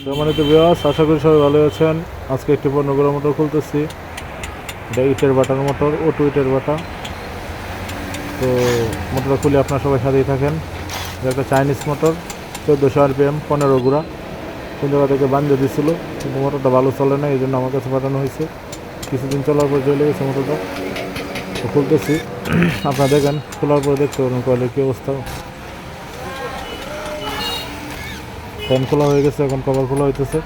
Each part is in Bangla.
সম্মানিত ভিউয়ার্স, আশা করি সবাই ভালো আছেন। আজকে একটি পণ্যগুলো মোটর খুলতেছি। এটা ইটের বাটার মোটর, অটো ইটের বাটা। তো মোটরটা খুলে আপনার সবাই সাথেই থাকেন। এটা একটা চাইনিজ মোটর, 1400 RPM, 15 গুড়া। কোন জায়গা থেকে বান্ধে দিছিল, কিন্তু মোটরটা ভালো চলে না, এই জন্য আমার কাছে পাঠানো হয়েছে। কিছুদিন চলার পর চলে গেছে মোটরটা। তো খুলতেছি, আপনারা দেখেন, খোলার পরে দেখতে পারেন কয়েলের কী অবস্থা। ফ্যান খোলা হয়ে গেছে, এখন কভার খোলা হইতেছে।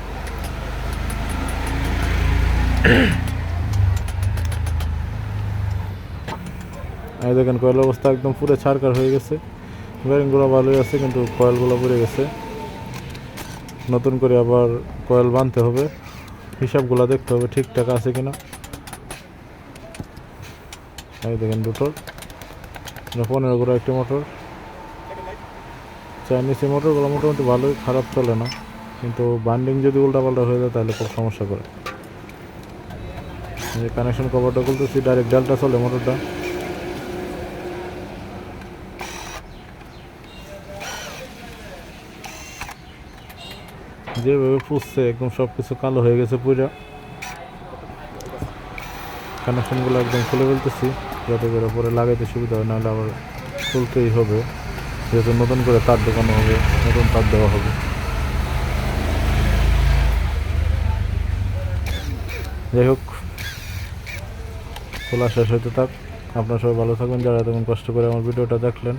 এই দেখেন কয়েলের অবস্থা একদম পুরো ছারকার হয়ে গেছে। ওয়ারিংগুলো ভালোই আছে, কিন্তু কয়েলগুলো পুড়ে গেছে। নতুন করে আবার কয়েল বাঁধতে হবে, হিসাবগুলো দেখতে হবে ঠিকঠাক আছে কিনা। এই দেখেন রোটর, 15 গুড়া একটি মোটর। চাইনিজ এই মোটরগুলো মোটামুটি ভালোই, খারাপ চলে না, কিন্তু বান্ডিং যদি উল্টাপাল্টা হয়ে যায় তাহলে খুব সমস্যা করে। এই কানেকশন কভারটা খুলতেছি, ডাইরেক্ট ডেল্টা চলে মোটরটা। যেভাবে পুষছে একদম সব কিছু কালো হয়ে গেছে পুরো। কানেকশনগুলো একদম খুলে ফেলতেছি যাতে করে পরে লাগাইতে সুবিধা হয়, নাহলে আবার খুলতেই হবে, যেহেতু নতুন করে তার ঢোকানো হবে, নতুন তার দেওয়া হবে। যাই হোক, খোলা শেষ হইতে থাক। আপনারা সবাই ভালো থাকবেন, যারা এতক্ষণ কষ্ট করে আমার ভিডিওটা দেখলেন।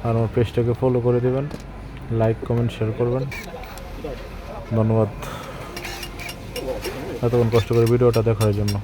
আর আমার পেজটাকে ফলো করে দেবেন, লাইক কমেন্ট শেয়ার করবেন। ধন্যবাদ এতক্ষণ কষ্ট করে ভিডিওটা দেখার জন্য।